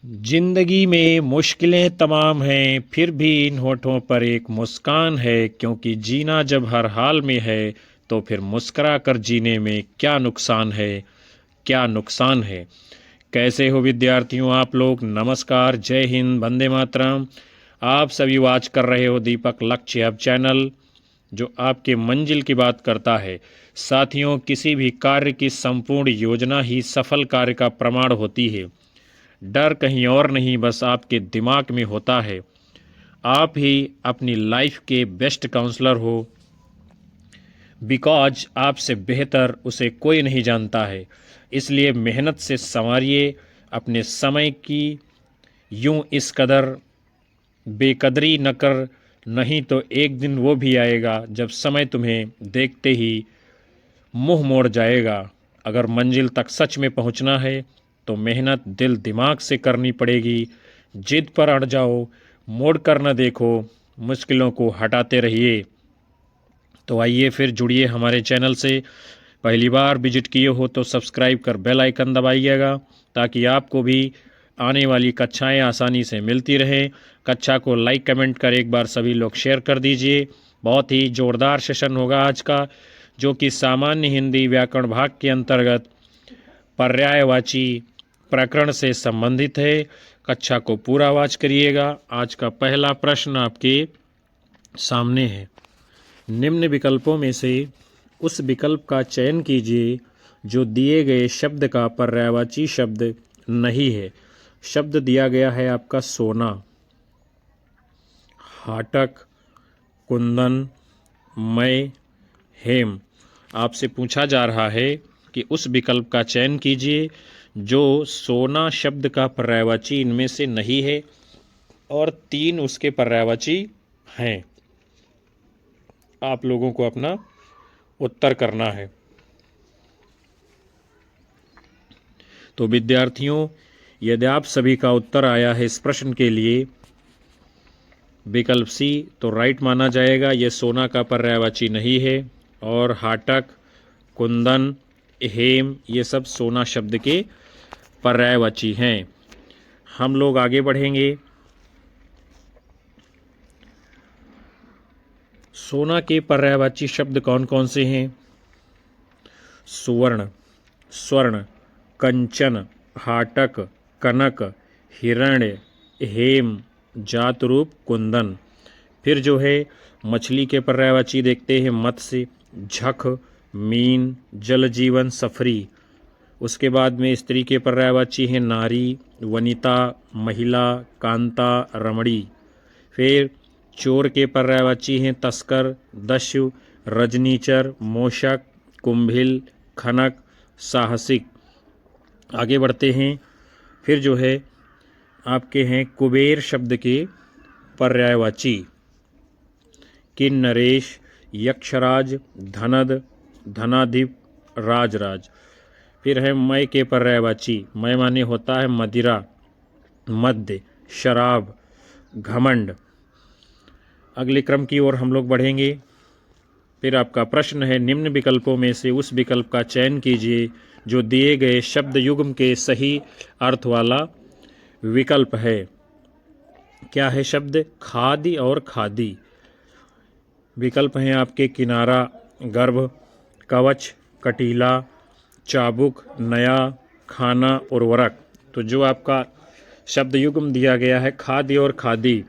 जिंदगी में मुश्किलें तमाम हैं, फिर भी इन होठों पर एक मुस्कान है। क्योंकि जीना जब हर हाल में है, तो फिर मुस्करा कर जीने में क्या नुकसान है, क्या नुकसान है। कैसे हो विद्यार्थियों आप लोग? नमस्कार, जय हिंद, वंदे मातरम। आप सभी वाच कर रहे हो दीपक लक्ष्य हब चैनल, जो आपके मंजिल की बात करता है। साथियों, किसी भी कार्य की संपूर्ण योजना ही सफल कार्य का प्रमाण होती है। डर कहीं और नहीं, बस आपके दिमाग में होता है। आप ही अपनी लाइफ के बेस्ट काउंसलर हो, बिकॉज आपसे बेहतर उसे कोई नहीं जानता है। इसलिए मेहनत से संवारिए अपने समय की, यूं इस कदर बेकदरी न कर, नहीं तो एक दिन वो भी आएगा जब समय तुम्हें देखते ही मुंह मोड़ जाएगा। अगर मंजिल तक सच में पहुंचना है तो मेहनत दिल दिमाग से करनी पड़ेगी। जिद पर अड़ जाओ, मोड़ कर न देखो, मुश्किलों को हटाते रहिए। तो आइए फिर जुड़िए हमारे चैनल से। पहली बार विजिट किए हो तो सब्सक्राइब कर बेल आइकन दबाइएगा, ताकि आपको भी आने वाली कक्षाएं आसानी से मिलती रहें। कक्षा को लाइक कमेंट कर एक बार सभी लोग शेयर कर दीजिए। बहुत ही जोरदार सेशन होगा आज का, जो कि सामान्य हिंदी व्याकरण भाग के अंतर्गत पर्यायवाची प्रकरण से संबंधित है। कक्षा को पूरा वाच करिएगा। आज का पहला प्रश्न आपके सामने है। निम्न विकल्पों में से उस विकल्प का चयन कीजिए जो दिए गए शब्द का पर्यायवाची शब्द नहीं है। शब्द दिया गया है आपका सोना, हाटक, कुंदन, मय, हेम। आपसे पूछा जा रहा है कि उस विकल्प का चयन कीजिए जो सोना शब्द का पर्यायवाची इनमें से नहीं है और तीन उसके पर्यायवाची हैं। आप लोगों को अपना उत्तर करना है। तो विद्यार्थियों, यदि आप सभी का उत्तर आया है इस प्रश्न के लिए विकल्प सी, तो राइट माना जाएगा। यह सोना का पर्यायवाची नहीं है। और हाटक, कुंदन, हेम ये सब सोना शब्द के पर्यायवाची हैं। हम लोग आगे बढ़ेंगे। सोना के पर्यायवाची शब्द कौन कौन से हैं? सुवर्ण, स्वर्ण, कंचन, हाटक, कनक, हिरण्य, हेम, जातरूप, कुंदन। फिर जो है मछली के पर्यायवाची देखते हैं। मत्स्य, झख, मीन, जल जीवन, सफरी। उसके बाद में स्त्री के पर्यायवाची हैं नारी, वनिता, महिला, कांता, रमणी। फिर चोर के पर्यायवाची हैं तस्कर, दस्यु, रजनीचर, मोशक, कुंभिल, खनक, साहसिक। आगे बढ़ते हैं। फिर जो है आपके हैं कुबेर शब्द के पर्यायवाची किन्नरेश, यक्षराज, धनद, धनाधिप, राजराज। फिर है मय के पर्यायवाची। मय माने होता है मदिरा, मद्य, शराब, घमंड। अगले क्रम की ओर हम लोग बढ़ेंगे। फिर आपका प्रश्न है, निम्न विकल्पों में से उस विकल्प का चयन कीजिए जो दिए गए शब्द युग्म के सही अर्थ वाला विकल्प है। क्या है शब्द? खादि और खादी। विकल्प हैं आपके किनारा, गर्भ, कवच, कटीला, चाबुक, नया, खाना, उर्वरक। तो जो आपका शब्द युग्म दिया गया है खाद्य और खादी,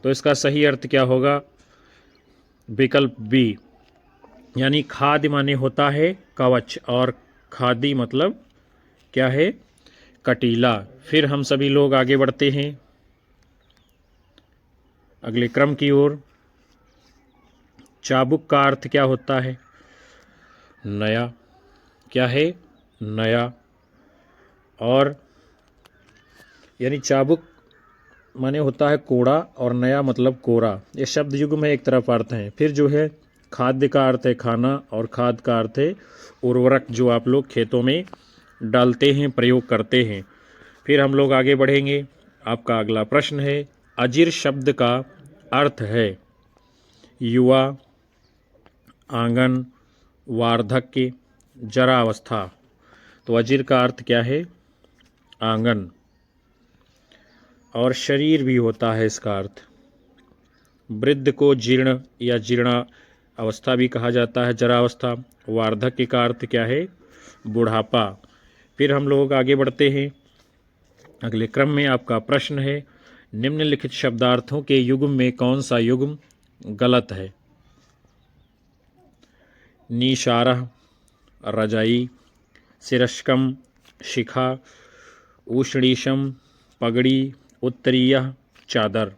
तो इसका सही अर्थ क्या होगा? विकल्प बी, यानी खाद्य माने होता है कवच और खादी मतलब क्या है? कटीला। फिर हम सभी लोग आगे बढ़ते हैं अगले क्रम की ओर। चाबुक का अर्थ क्या होता है? नया। क्या है? नया। और यानी चाबुक माने होता है कोड़ा और नया मतलब कोरा। ये शब्द युग्म है, एक तरफ अर्थ है। फिर जो है खाद्य का अर्थ है खाना और खाद का अर्थ है उर्वरक, जो आप लोग खेतों में डालते हैं, प्रयोग करते हैं। फिर हम लोग आगे बढ़ेंगे। आपका अगला प्रश्न है, अजिर शब्द का अर्थ है युवा, आंगन, वार्धक्य, जरावस्था। तो अजिर का अर्थ क्या है? आंगन। और शरीर भी होता है इसका अर्थ। वृद्ध को जीर्ण या जीर्णा अवस्था भी कहा जाता है, जरावस्था। वार्धक्य का अर्थ क्या है? बुढ़ापा। फिर हम लोग आगे बढ़ते हैं। अगले क्रम में आपका प्रश्न है, निम्नलिखित शब्दार्थों के युग्म में कौन सा युग्म गलत है? निशारह रजाई, सिरस्कम शिखा, उष्णीशम पगड़ी, उत्तरीय चादर।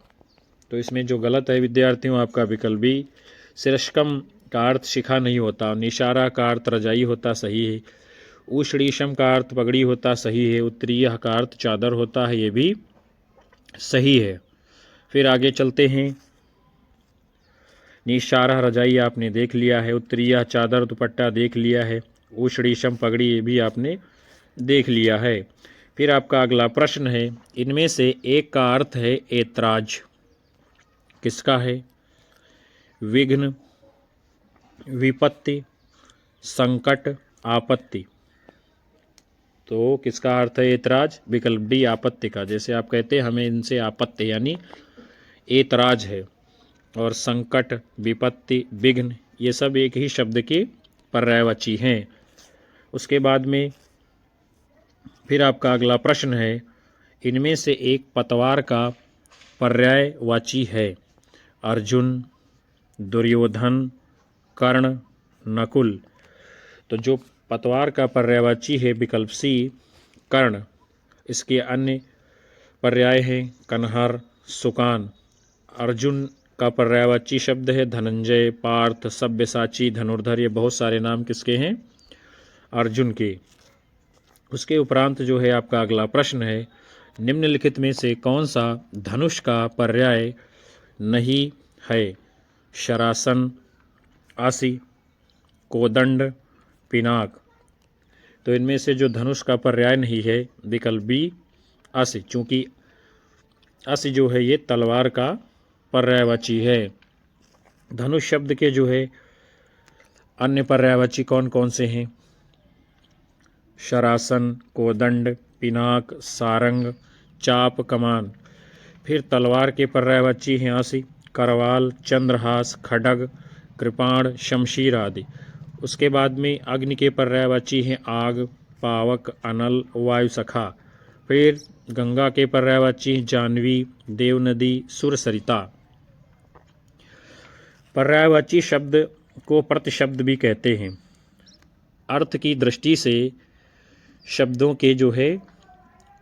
तो इसमें जो गलत है विद्यार्थियों, आपका विकल्प बी। सिरस्कम का अर्थ शिखा नहीं होता, निशारा का अर्थ रजाई होता, सही है। उष्णीशम का अर्थ पगड़ी होता, सही है। उत्तरीय का अर्थ चादर होता है, ये भी सही है। फिर आगे चलते हैं। निशारा रजाई आपने देख लिया है, उत्तरीय चादर दुपट्टा देख लिया है, उष्णीशम पगड़ी ये भी आपने देख लिया है। फिर आपका अगला प्रश्न है, इनमें से एक का अर्थ है ऐतराज, किसका है? विघ्न, विपत्ति, संकट, आपत्ति। तो किसका अर्थ है ऐतराज? विकल्प डी आपत्ति का। जैसे आप कहते हैं हमें इनसे आपत्ति यानी ऐतराज है। और संकट, विपत्ति, विघ्न ये सब एक ही शब्द के पर्यायवाची हैं। उसके बाद में फिर आपका अगला प्रश्न है, इनमें से एक पतवार का पर्यायवाची है? अर्जुन, दुर्योधन, कर्ण, नकुल। तो जो पतवार का पर्यायवाची है विकल्प सी कर्ण। इसके अन्य पर्याय हैं कन्हर, सुकान। अर्जुन का पर्यायवाची शब्द है धनंजय, पार्थ, सब्यसाची, धनुर्धर। ये बहुत सारे नाम किसके हैं? अर्जुन के। उसके उपरांत जो है आपका अगला प्रश्न है, निम्नलिखित में से कौन सा धनुष का पर्याय नहीं है? शरासन, आसी, कोदंड, पिनाक। तो इनमें से जो धनुष का पर्याय नहीं है विकल्प बी आसी, चूंकि आसी जो है ये तलवार का पर्यायवाची है। धनुष शब्द के जो है अन्य पर्यायवाची कौन कौन से हैं? शरासन, कोदंड, पिनाक, सारंग, चाप, कमान। फिर तलवार के पर्यायवाची हैं आसी, करवाल, चंद्रहास, खड्ग, कृपाण, शमशीर आदि। उसके बाद में अग्नि के पर्यायवाची हैं आग, पावक, अनल, वायुसखा। फिर गंगा के पर्यायवाची जाह्नवी, देवनदी, सुरसरिता। पर्यायवाची शब्द को प्रतिशब्द भी कहते हैं। अर्थ की दृष्टि से शब्दों के जो है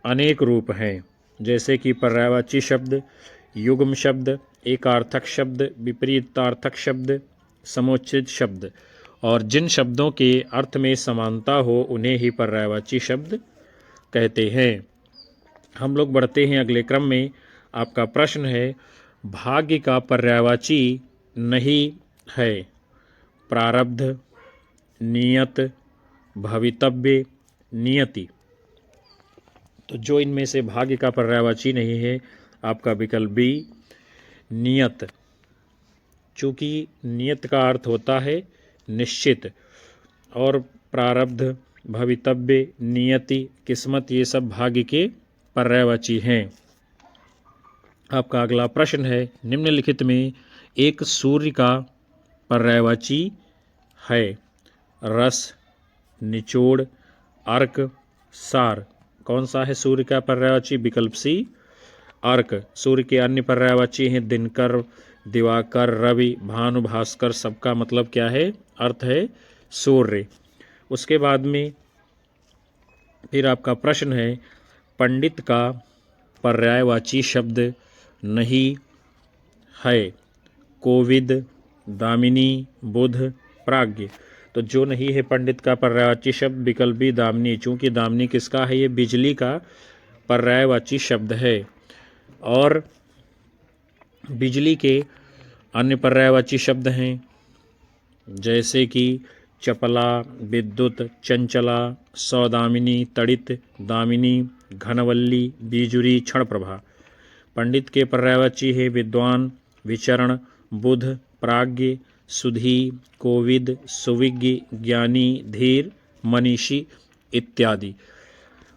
अनेक रूप हैं, जैसे कि पर्यायवाची शब्द, युग्म शब्द, एकार्थक शब्द, विपरीतार्थक शब्द, समुचित शब्द। और जिन शब्दों के अर्थ में समानता हो उन्हें ही पर्यायवाची शब्द कहते हैं। हम लोग बढ़ते हैं अगले क्रम में। आपका प्रश्न है, भाग्य का पर्यायवाची नहीं है? प्रारब्ध, नियत, भवितव्य, नियति। तो जो इनमें से भाग्य का पर्यायवाची नहीं है आपका विकल्प बी नियत। चूँकि नियत का अर्थ होता है निश्चित, और प्रारब्ध, भवितव्य, नियति, किस्मत ये सब भाग्य के पर्यायवाची हैं। आपका अगला प्रश्न है, निम्नलिखित में एक सूर्य का पर्यायवाची है? रस, निचोड़, अर्क, सार। कौन सा है सूर्य का पर्यायवाची? विकल्प सी अर्क। सूर्य के अन्य पर्यायवाची हैं दिनकर, दिवाकर, रवि, भानु, भास्कर। सबका मतलब क्या है? अर्थ है सूर्य। उसके बाद में फिर आपका प्रश्न है, पंडित का पर्यायवाची शब्द नहीं है? कोविद, दामिनी, बुध, प्राज्ञ। तो जो नहीं है पंडित का पर्यायवाची शब्द विकल्प बी दामिनी। चूँकि दामिनी किसका है? ये बिजली का पर्यायवाची शब्द है। और बिजली के अन्य पर्यायवाची शब्द हैं जैसे कि चपला, विद्युत, चंचला, सौदामिनी, तड़ित, दामिनी, घनवल्ली, बीजुरी, क्षणप्रभा। पंडित के पर्यायवाची है विद्वान, विचरण, बुध, प्राज्ञ, सुधी, कोविद, सुविज्ञ, ज्ञानी, धीर, मनीषी इत्यादि।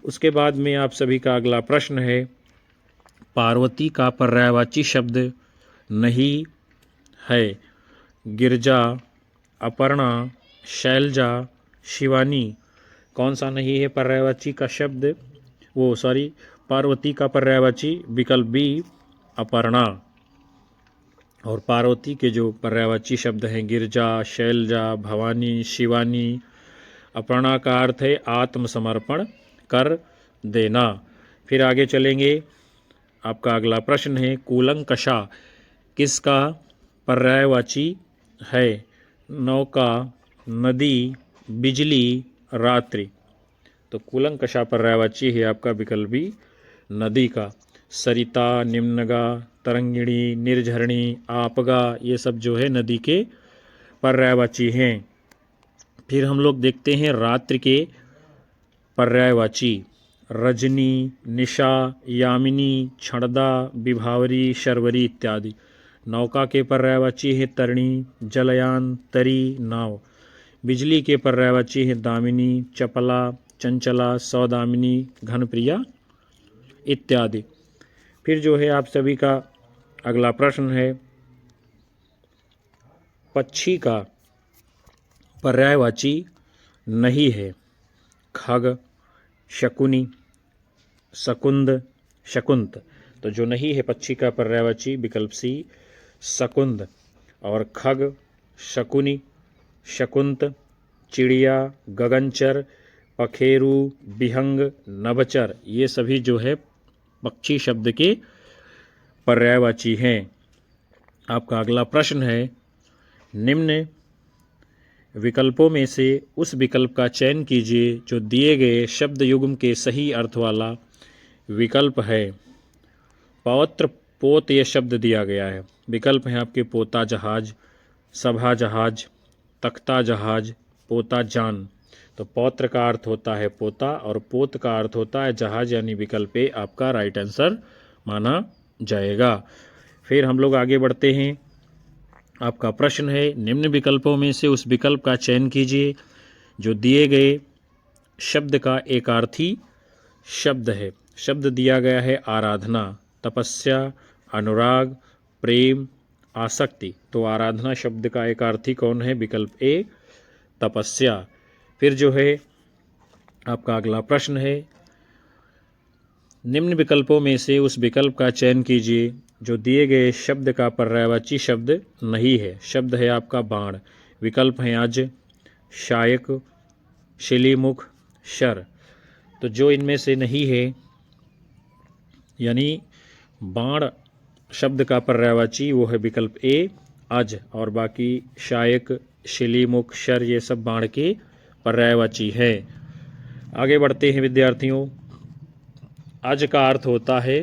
उसके बाद में आप सभी का अगला प्रश्न है, पार्वती का पर्यायवाची शब्द नहीं है। गिरजा, अपर्णा, शैलजा, शिवानी, कौन सा नहीं है पर्यायवाची का शब्द? पार्वती का पर्यायवाची विकल्प बी अपर्णा। और पार्वती के जो पर्यायवाची शब्द हैं गिरजा, शैलजा, भवानी, शिवानी। अपर्णा का अर्थ है आत्मसमर्पण कर देना। फिर आगे चलेंगे, आपका अगला प्रश्न है कूलंकषा किसका पर्यायवाची है? नौका, नदी, बिजली, रात्रि। तो कूलंकषा पर्यायवाची है आपका विकल्प बी नदी का। सरिता, निम्नगा, तरंगिणी, निर्झरणी, आपगा, ये सब जो है नदी के पर्यायवाची हैं। फिर हम लोग देखते हैं रात्रि के पर्यायवाची। रजनी, निशा, यामिनी, क्षणदा, विभावरी, शर्वरी इत्यादि। नौका के पर्यायवाची है तरणी, जलयान, तरी, नाव। बिजली के पर्यायवाची है दामिनी, चपला, चंचला, सौदामिनी, घनप्रिया इत्यादि। फिर जो है आप सभी का अगला प्रश्न है पक्षी का पर्यायवाची नहीं है। खग, शकुनी, शकुंद, शकुंत। तो जो नहीं है पक्षी का पर्यायवाची विकल्प सी शकुंद। और खग, शकुनी, शकुंत, चिड़िया, गगनचर, पखेरु, विहंग, नभचर, ये सभी जो है पक्षी शब्द के पर्यायवाची हैं। आपका अगला प्रश्न है निम्न विकल्पों में से उस विकल्प का चयन कीजिए जो दिए गए शब्द युग्म के सही अर्थ वाला विकल्प है। पौत्र, पोत ये शब्द दिया गया है। विकल्प हैं आपके पोता जहाज, सभा जहाज, तख्ता जहाज, पोता जान। तो पौत्र का अर्थ होता है पोता और पोत का अर्थ होता है जहाज, यानी विकल्प ए आपका राइट आंसर माना जाएगा। फिर हम लोग आगे बढ़ते हैं। आपका प्रश्न है निम्न विकल्पों में से उस विकल्प का चयन कीजिए जो दिए गए शब्द का एकार्थी शब्द है। शब्द दिया गया है आराधना, तपस्या, अनुराग, प्रेम, आसक्ति। तो आराधना शब्द का एकार्थी कौन है? विकल्प ए तपस्या। फिर जो है आपका अगला प्रश्न है निम्न विकल्पों में से उस विकल्प का चयन कीजिए जो दिए गए शब्द का पर्यायवाची शब्द नहीं है। शब्द है आपका बाण। विकल्प हैं अज, शायक, शिलीमुख, शर। तो जो इनमें से नहीं है यानी बाण शब्द का पर्यायवाची वो है विकल्प ए अज, और बाकी शायक, शिलीमुख, शर ये सब बाण के पर्यायवाची है। आगे बढ़ते हैं विद्यार्थियों। अज का अर्थ होता है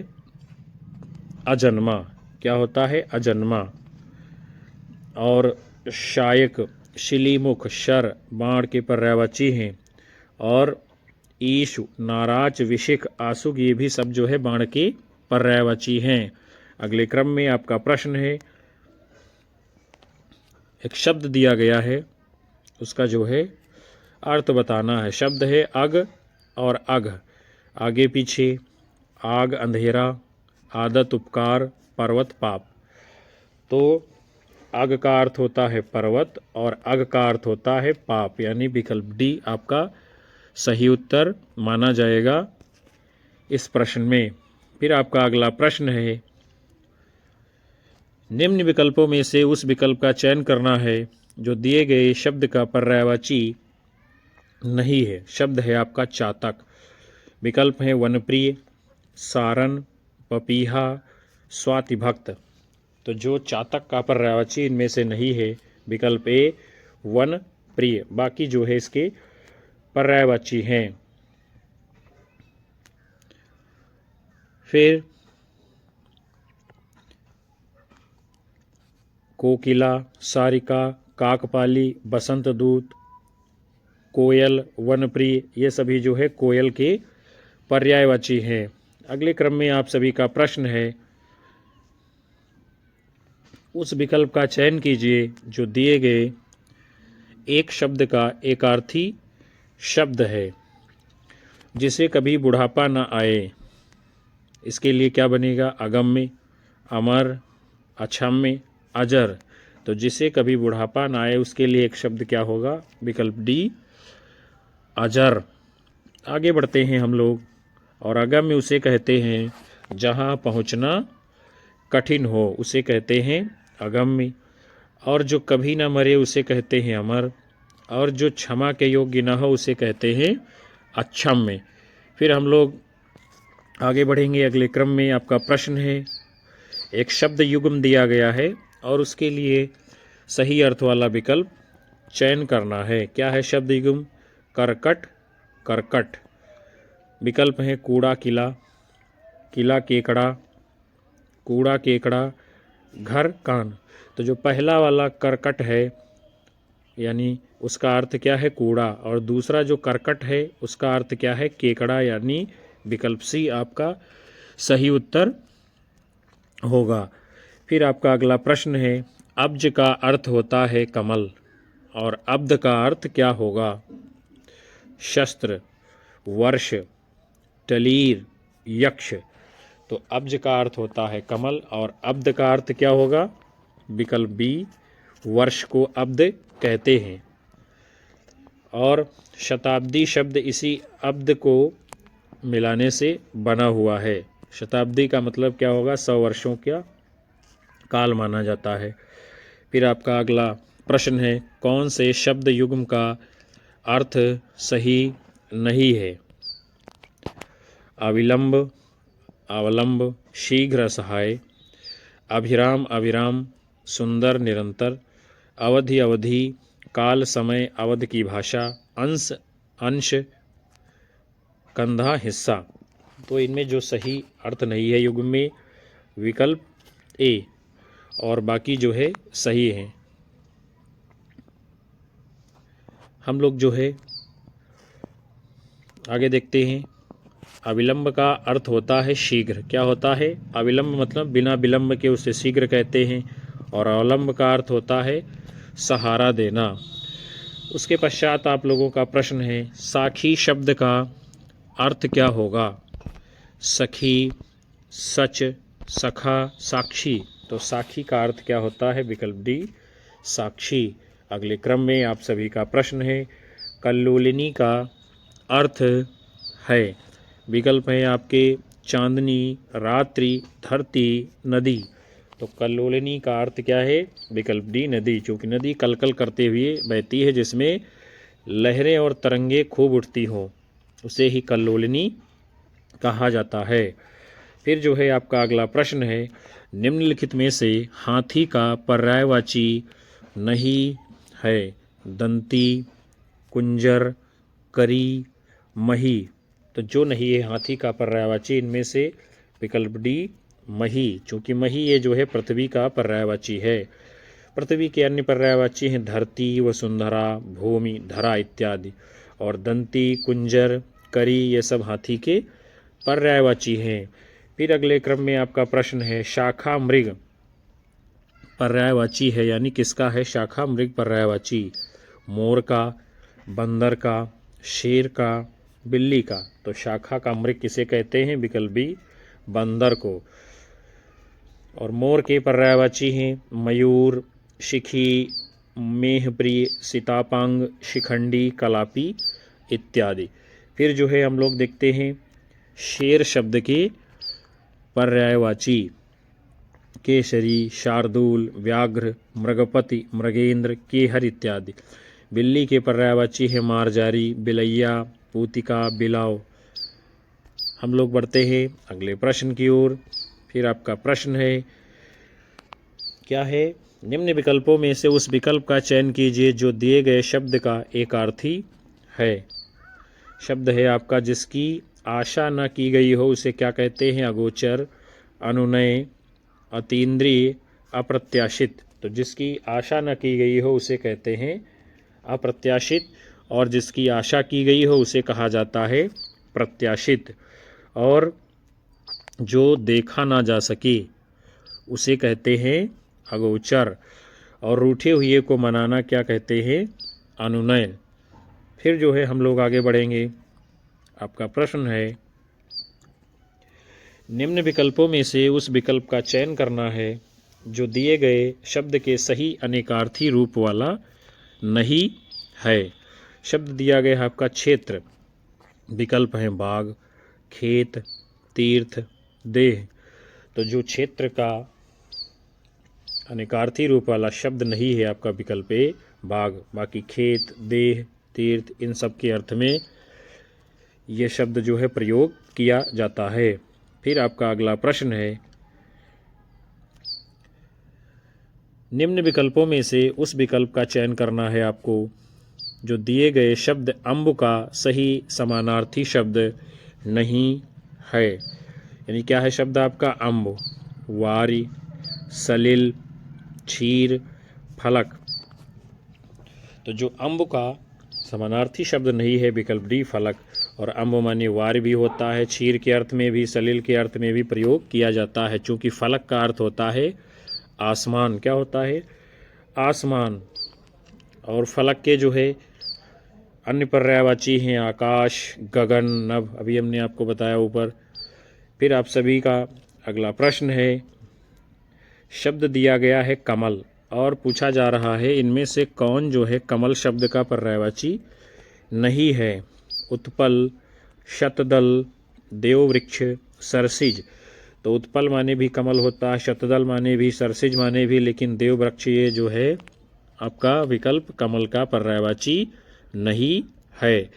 अजन्मा। क्या होता है? अजन्मा। और शायक, शिलीमुख, शर बाण के पर्यायवाची हैं। और ईशु, नाराज, विशिख, आसुक ये भी सब जो है बाण के पर्यायवाची हैं। अगले क्रम में आपका प्रश्न है एक शब्द दिया गया है उसका जो है अर्थ बताना है। शब्द है अग और अघ। आगे पीछे, आग अंधेरा, आदत उपकार, पर्वत पाप। तो अग का अर्थ होता है पर्वत और अघ का अर्थ होता है पाप, यानी विकल्प डी आपका सही उत्तर माना जाएगा इस प्रश्न में। फिर आपका अगला प्रश्न है निम्न विकल्पों में से उस विकल्प का चयन करना है जो दिए गए शब्द का पर्यायवाची नहीं है। शब्द है आपका चातक। विकल्प है वनप्रिय, सारन, पपीहा, स्वातिभक्त। तो जो चातक का पर्यायवाची इनमें से नहीं है विकल्प ए वन प्रिय। बाकी जो है इसके पर्यायवाची हैं। फिर कोकिला, सारिका, काकपाली, बसंत दूत, कोयल, वनप्रिय ये सभी जो है कोयल के पर्यायवाची हैं। अगले क्रम में आप सभी का प्रश्न है उस विकल्प का चयन कीजिए जो दिए गए एक शब्द का एकार्थी शब्द है जिसे कभी बुढ़ापा न आए। इसके लिए क्या बनेगा? अगम्य, अमर, अक्षम्य, अजर। तो जिसे कभी बुढ़ापा ना आए उसके लिए एक शब्द क्या होगा? विकल्प डी, अजर। आगे बढ़ते हैं हम लोग। और अगम्य उसे कहते हैं जहाँ पहुँचना कठिन हो, उसे कहते हैं अगम्य। और जो कभी ना मरे उसे कहते हैं अमर। और जो क्षमा के योग्य न हो उसे कहते हैं अक्षम्य। फिर हम लोग आगे बढ़ेंगे अगले क्रम में। आपका प्रश्न है, एक शब्द युग्म दिया गया है और उसके लिए सही अर्थ वाला विकल्प चयन करना है। क्या है शब्द युग्म? करकट, करकट। विकल्प है कूड़ा किला, किला केकड़ा, कूड़ा केकड़ा, घर कान। तो जो पहला वाला करकट है यानी उसका अर्थ क्या है? कूड़ा। और दूसरा जो करकट है उसका अर्थ क्या है? केकड़ा, यानी विकल्प सी आपका सही उत्तर होगा। फिर आपका अगला प्रश्न है, अब्ज का अर्थ होता है कमल और अब्द का अर्थ क्या होगा? शस्त्र, वर्ष, टलीर, यक्ष। तो अब्ज का अर्थ होता है कमल और अब्द का अर्थ क्या होगा? विकल्प बी, वर्ष को अब्द कहते हैं। और शताब्दी शब्द इसी अब्द को मिलाने से बना हुआ है। शताब्दी का मतलब क्या होगा? 100 वर्षों का काल माना जाता है। फिर आपका अगला प्रश्न है, कौन से शब्द युग्म का अर्थ सही नहीं है? अविलंब, अवलंब, शीघ्र, असहाय, अभिराम, अविराम, सुंदर, निरंतर, अवधि, अवधि, काल, समय, अवध की भाषा, अंश, अंश, कंधा, हिस्सा। तो इनमें जो सही अर्थ नहीं है युग्म में, विकल्प ए, और बाकी जो है सही है। हम लोग जो है आगे देखते हैं। अविलंब का अर्थ होता है शीघ्र। क्या होता है? अविलंब मतलब बिना विलंब के उसे शीघ्र कहते हैं। और अवलंब का अर्थ होता है सहारा देना। उसके पश्चात आप लोगों का प्रश्न है, साखी शब्द का अर्थ क्या होगा? सखी, सच, सखा, साक्षी। तो साखी का अर्थ क्या होता है? विकल्प डी, साक्षी। अगले क्रम में आप सभी का प्रश्न है, कल्लोलिनी का अर्थ है। विकल्प है आपके चांदनी, रात्रि, धरती, नदी। तो कल्लोलिनी का अर्थ क्या है? विकल्प डी, नदी। क्योंकि नदी कलकल करते हुए बहती है जिसमें लहरें और तरंगे खूब उठती हों, उसे ही कल्लोलिनी कहा जाता है। फिर जो है आपका अगला प्रश्न है, निम्नलिखित में से हाथी का पर्यायवाची नहीं है? दंती, कुंजर, करी, मही। तो जो नहीं है हाथी का पर्यायवाची इनमें से विकल्प डी, मही। चूँकि मही ये जो है पृथ्वी का पर्यायवाची है। पृथ्वी के अन्य पर्यायवाची हैं धरती, वसुंधरा, भूमि, धरा इत्यादि। और दंती, कुंजर, करी ये सब हाथी के पर्यायवाची हैं। फिर अगले क्रम में आपका प्रश्न है, शाखा मृग पर्यायवाची है, यानी किसका है शाखा मृग पर्यायवाची? मोर का, बंदर का, शेर का, बिल्ली का। तो शाखा का मृग किसे कहते हैं? विकल्प बी, बंदर को। और मोर के पर्यायवाची हैं मयूर, शिखी, मेहप्रिय, सीतापांग, शिखंडी, कलापी इत्यादि। फिर जो है हम लोग देखते हैं शेर शब्द के पर्यायवाची, केसरी, शार्दूल, व्याघ्र, मृगपति, मृगेंद्र, केहर इत्यादि। बिल्ली के पर्यायवाची है मारजारी, बिलैया, पूतिका, बिलाव। हम लोग बढ़ते हैं अगले प्रश्न की ओर। फिर आपका प्रश्न है, क्या है? निम्न विकल्पों में से उस विकल्प का चयन कीजिए जो दिए गए शब्द का एक अर्थी है। शब्द है आपका जिसकी आशा न की गई हो उसे क्या कहते हैं? अगोचर, अनुनय, अतीन्द्रिय, अप्रत्याशित। तो जिसकी आशा न की गई हो उसे कहते हैं अप्रत्याशित, और जिसकी आशा की गई हो उसे कहा जाता है प्रत्याशित। और जो देखा ना जा सके उसे कहते हैं अगोचर। और रूठे हुए को मनाना क्या कहते हैं? अनुनय। फिर जो है हम लोग आगे बढ़ेंगे। आपका प्रश्न है, निम्न विकल्पों में से उस विकल्प का चयन करना है जो दिए गए शब्द के सही अनेकार्थी रूप वाला नहीं है। शब्द दिया गया है आपका क्षेत्र, विकल्प हैं बाग, खेत, तीर्थ, देह। तो जो क्षेत्र का अनेकार्थी रूप वाला शब्द नहीं है आपका विकल्प ए बाग। बाकी खेत, देह, तीर्थ इन सब के अर्थ में ये शब्द जो है प्रयोग किया जाता है। फिर आपका अगला प्रश्न है, निम्न विकल्पों में से उस विकल्प का चयन करना है आपको जो दिए गए शब्द अम्ब का सही समानार्थी शब्द नहीं है। यानी क्या है शब्द आपका अम्ब, वारी, सलिल, क्षीर, फलक। तो जो अम्ब का समानार्थी शब्द नहीं है विकल्प डी फलक। और अम्ब माने वार भी होता है, क्षीर के अर्थ में भी, सलिल के अर्थ में भी प्रयोग किया जाता है। चूँकि फलक का अर्थ होता है आसमान। क्या होता है? आसमान। और फलक के जो है अन्य पर्यायवाची हैं आकाश, गगन, नभ, अभी हमने आपको बताया ऊपर। फिर आप सभी का अगला प्रश्न है, शब्द दिया गया है कमल और पूछा जा रहा है इनमें से कौन जो है कमल शब्द का पर्यायवाची नहीं है। उत्पल, शतदल, देववृक्ष, सरसिज। तो उत्पल माने भी कमल होता है, शतदल माने भी, सरसिज माने भी, लेकिन देववृक्ष ये जो है आपका विकल्प कमल का पर्यायवाची नहीं है।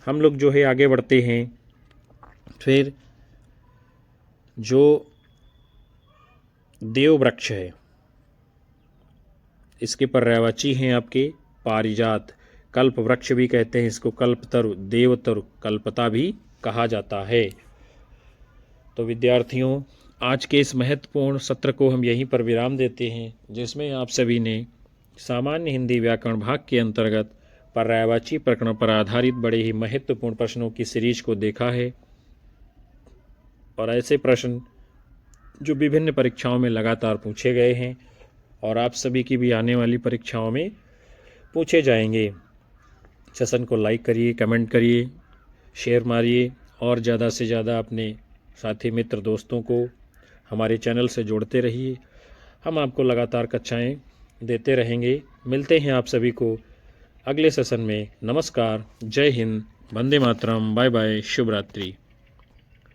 हम लोग जो है आगे बढ़ते हैं। फिर जो देववृक्ष है इसके पर्यायवाची हैं आपके पारिजात, कल्प वृक्ष भी कहते हैं इसको, कल्पतरु, देवतरु, कल्पता भी कहा जाता है। तो विद्यार्थियों, आज के इस महत्वपूर्ण सत्र को हम यहीं पर विराम देते हैं, जिसमें आप सभी ने सामान्य हिंदी व्याकरण भाग के अंतर्गत पर्यायवाची प्रकरण पर आधारित बड़े ही महत्वपूर्ण प्रश्नों की सीरीज को देखा है। और ऐसे प्रश्न जो विभिन्न परीक्षाओं में लगातार पूछे गए हैं और आप सभी की भी आने वाली परीक्षाओं में पूछे जाएंगे। सेशन को लाइक करिए, कमेंट करिए, शेयर मारिए और ज़्यादा से ज़्यादा अपने साथी मित्र दोस्तों को हमारे चैनल से जोड़ते रहिए। हम आपको लगातार कक्षाएं देते रहेंगे। मिलते हैं आप सभी को अगले सेशन में। नमस्कार, जय हिंद, वंदे मातरम, बाय बाय, शुभ रात्रि।